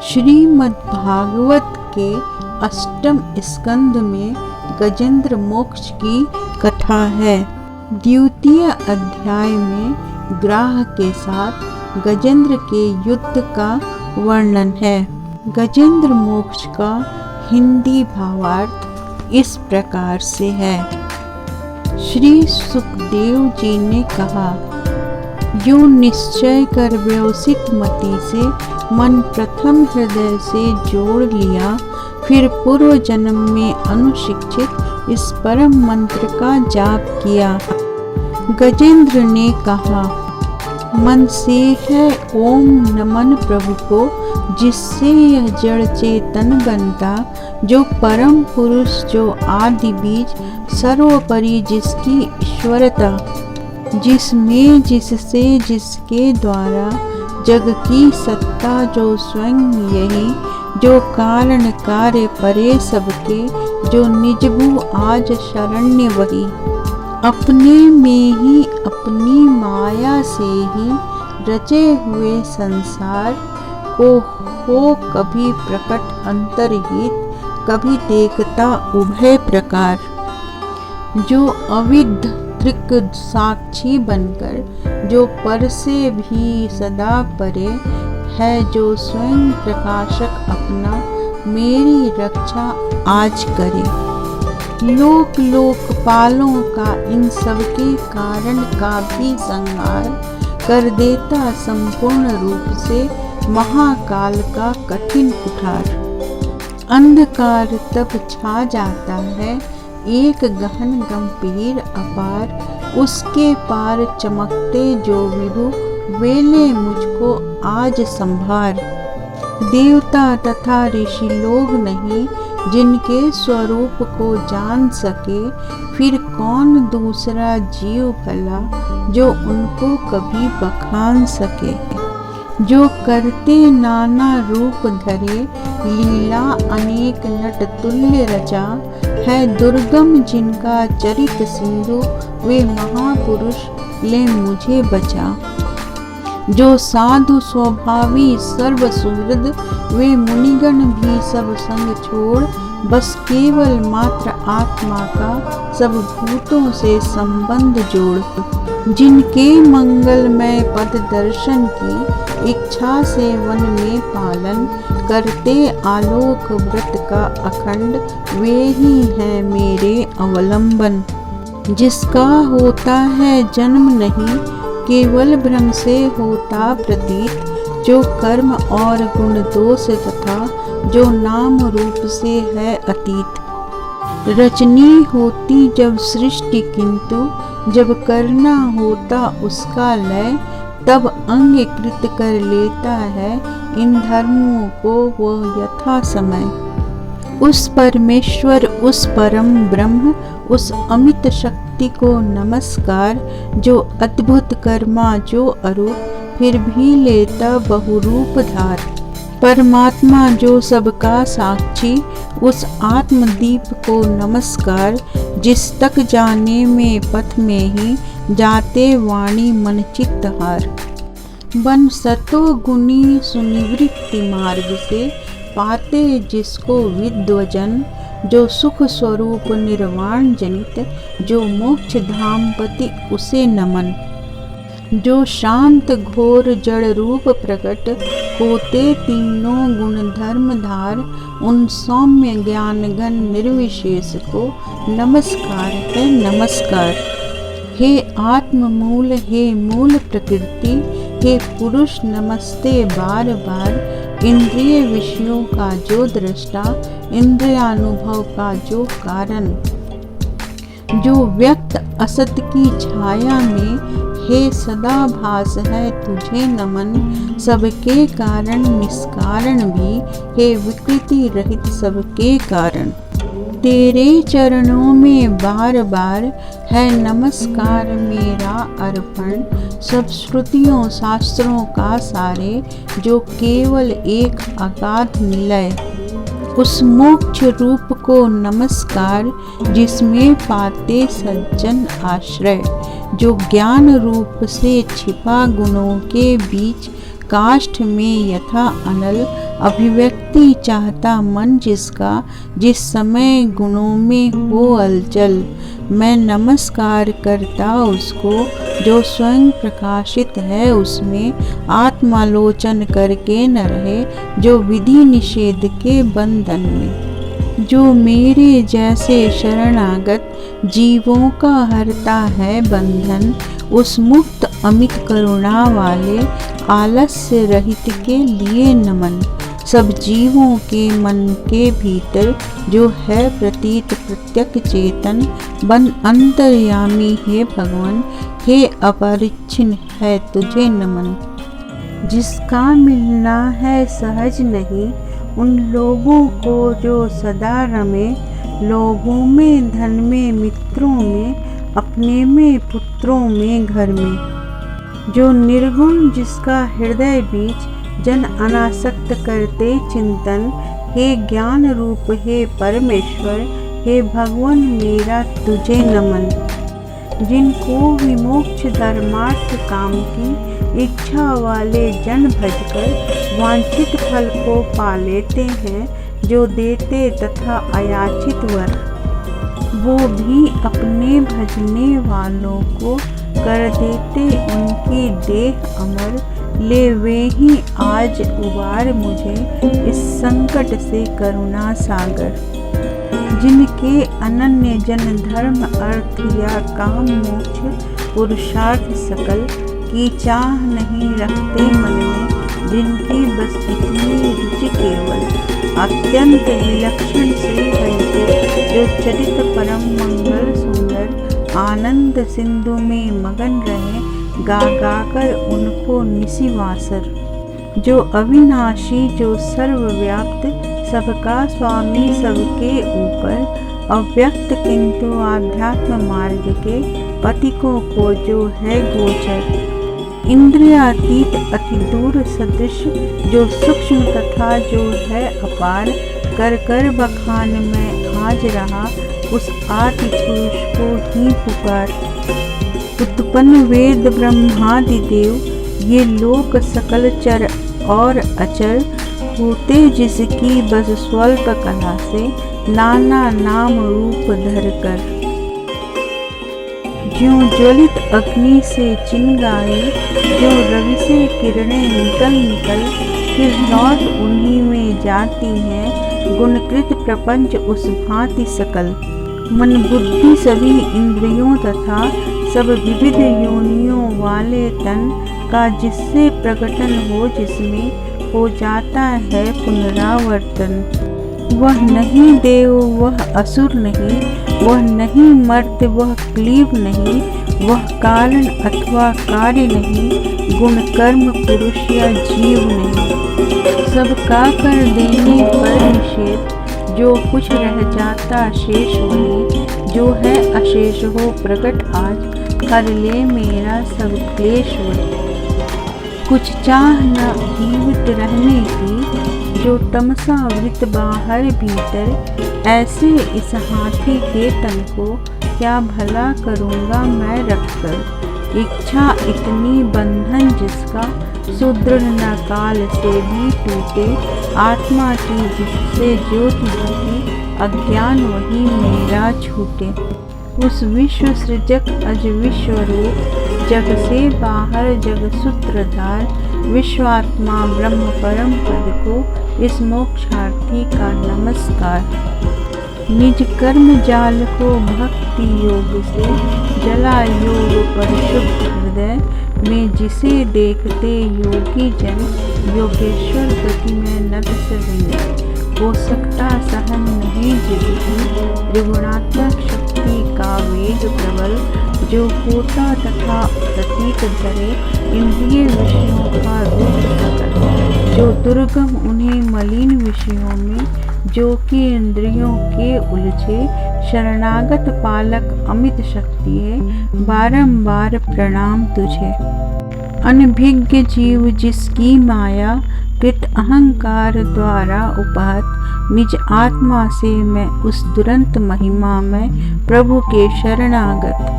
श्रीमद्भागवत के अष्टम स्कंद में गजेंद्र मोक्ष की कथा है। द्वितीय अध्याय में ग्राह के साथ गजेंद्र के युद्ध का वर्णन है। गजेंद्र मोक्ष का हिंदी भावार्थ इस प्रकार से है। श्री सुखदेव जी ने कहा, यूं निश्चय कर व्यवसित मति से मन प्रथम हृदय से जोड़ लिया, फिर पूर्व जन्म में अनुशिक्षित इस परम मंत्र का जाप किया। गजेंद्र ने कहा, मन से है ओम नमन प्रभु को, जिससे यह जड़ चेतन बनता, जो परम पुरुष, जो आदि बीज, सर्वोपरि जिसकी ईश्वरता, जिसमें जिससे जिसके द्वारा जग की सत्ता, जो स्वयं यही, जो कारण कार्य परे सबके, जो निजभू आज शरण्य वही, अपने में ही अपनी माया से ही रचे हुए संसार को हो कभी प्रकट अंतर्हित, कभी देखता उभय प्रकार, जो अविद्ध दृक् साक्षी बनकर, जो पर से भी सदा परे है, जो स्वयं प्रकाशक अपना मेरी रक्षा आज करे। लोक लोकपालों का इन सबके कारण का भी संहार कर देता संपूर्ण रूप से महाकाल का कठिन कुठार। अंधकार तब छा जाता है एक गहन गंभीर अपार, उसके पार चमकते जो विभु, वेले मुझको आज संभार। देवता तथा ऋषि लोग नहीं जिनके स्वरूप को जान सके, फिर कौन दूसरा जीव भला जो उनको कभी बखान सके। जो करते नाना रूप धरे, लीला अनेक नट तुल्य रचा, है दुर्गम जिनका चरित सिंधु, वे महापुरुष ले मुझे बचा। जो साधु स्वभावी सर्व सुहृद, वे मुनिगण भी सब संग छोड़, बस केवल मात्र आत्मा का सब भूतों से संबंध जोड़। जिनके मंगलमय पद दर्शन की इच्छा से वन में पालन, करते आलोक व्रत का अखंड, वे ही हैं मेरे अवलंबन। जिसका होता है जन्म नहीं, केवल भ्रम से होता प्रतीत, जो कर्म और गुण दोष तथा जो नाम रूप से है अतीत। रचनी होती जब सृष्टि, किंतु जब करना होता उसका लय, तब अंगीकृत कर लेता है इन धर्मों को वह यथा समय। उस परमेश्वर, उस परम ब्रह्म, उस अमित शक्ति को नमस्कार, जो अद्भुत कर्मा, जो अरूप फिर भी लेता बहुरूप धार। परमात्मा जो सबका साक्षी, उस आत्मदीप को नमस्कार, जिस तक जाने में पथ में ही जाते वाणी मन चित्त हार। बन सतो गुनी सुनिवृत्ति मार्ग से, पाते जिसको विद्वजन, जो सुख स्वरूप निर्वाण जनित, जो मोक्ष धाम पति उसे नमन। जो शांत घोर जड़ रूप प्रकट, होते तीनों गुण धर्म धार, उन सौम्य ज्ञान घन निर्विशेष को नमस्कार है नमस्कार। हे आत्म मूल, हे मूल प्रकृति, हे पुरुष नमस्ते बार बार। इंद्रिय विषयों का जो दृष्टा, इंद्रियानुभव का जो कारण, जो व्यक्त असत की छाया में, हे सदा भास है तुझे नमन। सबके कारण निष्कारण भी, हे विकृति रहित सबके कारण। तेरे चरणों में बार बार है नमस्कार मेरा अर्पण। सब श्रुतियों शास्त्रों का सारे, जो केवल एक अगाध निलय। उस मोक्ष रूप को नमस्कार, जिसमें पाते सज्जन आश्रय। जो ज्ञान रूप से छिपा गुणों के बीच, काष्ठ में यथा अनल अभिव्यक्ति चाहता मन जिसका, जिस समय गुणों में हो हलचल। मैं नमस्कार करता उसको जो स्वयं प्रकाशित है उसमें, आत्मालोचन करके न रहे जो विधि निषेध के बंधन में। जो मेरे जैसे शरणागत जीवों का हरता है बंधन, उस मुक्त अमित करुणा वाले आलस्य रहित के लिए नमन। सब जीवों के मन के भीतर जो है प्रतीत प्रत्यक चेतन, बन अंतर्यामी है भगवान, हे अपरिच्छिन्न है तुझे नमन। जिसका मिलना है सहज नहीं उन लोगों को जो सदा रमे, लोगों में धन में मित्रों में, अपने में पुत्रों में घर में। जो निर्गुण जिसका हृदय बीच जन अनासक्त करते चिंतन, हे ज्ञान रूप हे परमेश्वर, हे भगवान मेरा तुझे नमन। जिनको विमोक्ष धर्मार्थ काम की इच्छा वाले जन भजकर वांछित फल को पा लेते हैं, जो देते तथा अयाचित वर, वो भी अपने भजने वालों को कर देते उनकी देह अमर। ले वे ही आज उबार मुझे इस संकट से करुणा सागर। जिनके अनन्य जन धर्म अर्थ या काम मोक्ष पुरुषार्थ सकल की चाह नहीं रखते मन में, जिनकी बस इतनी रुचि केवल अत्यंत विलक्षण श्री हरि के, जो चरित परम मंगल सुंदर आनंद सिंधु में मगन रहे, गा गा कर उनको निशिवासर। जो अविनाशी जो सर्वव्याप्त, सबका स्वामी सबके ऊपर, अव्यक्त किंतु आध्यात्म मार्ग के पथिकों को जो है गोचर। इंद्रियातीत अति दूर सदृश जो सूक्ष्म तथा जो है अपार, कर कर बखान में आज रहा उस आदि पुरुष को ही पुकार। उत्पन्न वेद ब्रह्मादि देव ये लोक सकल चर और अचर, होते जिसकी बस स्वल्प कला से नाना नाम रूप धर कर। ज्यों ज्वलित अग्नि से चिंगारी, जो रवि से किरणें निकल निकल फिर लौट उन्हीं में जाती हैं, गुणकृत प्रपंच उस भांति सकल। मन बुद्धि सभी इंद्रियों तथा सब विविध योनियों वाले तन का जिससे प्रकटन हो, जिसमें हो जाता है पुनरावर्तन। वह नहीं देव वह असुर नहीं, वह नहीं मर्त्य वह क्लीब नहीं, वह कारण अथवा कार्य नहीं, गुण कर्म पुरुष या जीव नहीं। सबका कर देने पर निषेध, जो कुछ रह जाता शेष वही, जो है अशेष हो प्रकट आज, हर ले मेरा सब क्लेश वही। कुछ चाह न जीवित रहने की, जो तमसा वृत बाहर भीतर, ऐसे इस हाथी के तन को क्या भला करूँगा मैं रखकर। इच्छा इतनी बंधन जिसका, सुदृढ़ न काल से भी टूटे, आत्मा की जिससे ज्योति होती, अज्ञान वही मेरा छूटे। उस विश्व सृजक अज विश्व रूप, जग से बाहर जग सूत्रधार, विश्वात्मा ब्रह्म परम पद को इस मोक्षार्थी का नमस्कार। निज कर्म जाल को भक्ति योग से जला योग पर शुद्ध हृदय में, जिसे देखते योगी जन योगेश्वर गति में नत सवेंगे। हो सकता सहन नहीं जिसकी त्रिगुणात्मक शक्ति का वेग प्रबल, जो होता तथा प्रतीक धरे इंद्रिय विषयों का रूप सकल। जो दुर्गम उन्हें मलिन विषयों में, जो कि इंद्रियों के उलझे, शरणागत पालक अमित शक्ति है, बारंबार प्रणाम तुझे। अनभिज्ञ जीव जिसकी माया कृत अहंकार द्वारा उपहत, निज आत्मा से मैं उस दुरंत महिमा में प्रभु के शरणागत।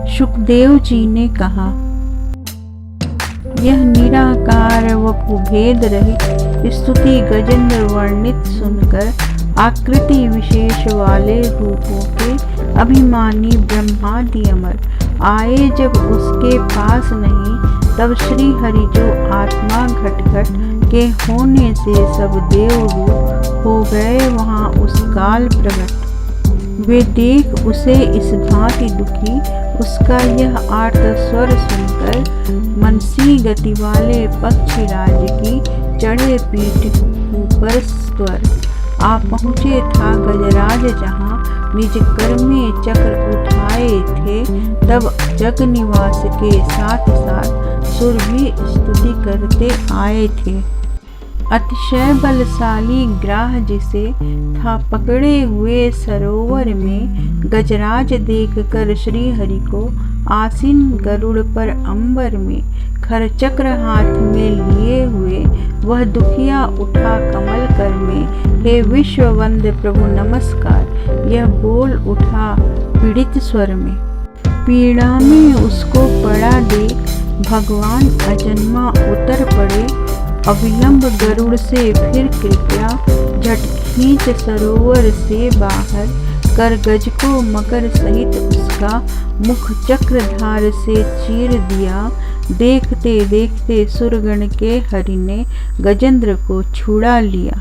शुकदेव जी ने कहा, यह निराकार वपु भेद रहित स्तुति गजेंद्र वर्णित सुनकर आकृति विशेष वाले रूपों के अभिमानी ब्रह्मादि अमर आए जब उसके पास नहीं, तब श्री हरि जो आत्मा घट घट के होने से सब देव रूप हो गए वहाँ उस काल प्रगट। वे देख उसे इस भांति दुखी, उसका यह आर्त स्वर सुनकर मनसी गति वाले पक्षीराज की चढ़े पीठ ऊपर स्वर आ पहुँचे था गजराज जहाँ निज कर्मे चक्र उठाए थे। तब जग निवास के साथ साथ सुर भी स्तुति करते आए थे। अतिशय बलशाली ग्राह जिसे था पकड़े हुए सरोवर में, गजराज देख कर श्री हरि को आसीन गरुड़ पर अंबर में खर चक्र हाथ में लिए हुए वह दुखिया उठा कमल कर में, हे विश्ववंद प्रभु नमस्कार, यह बोल उठा पीड़ित स्वर में। पीड़ा में उसको पड़ा देख भगवान अजन्मा उतर पड़े, अविलंब गरुड़ से फिर कृपया झट खींच सरोवर से बाहर कर गज को मकर सहित उसका मुख चक्रधार से चीर दिया। देखते देखते सुरगण के हरि ने गजेंद्र को छुड़ा लिया।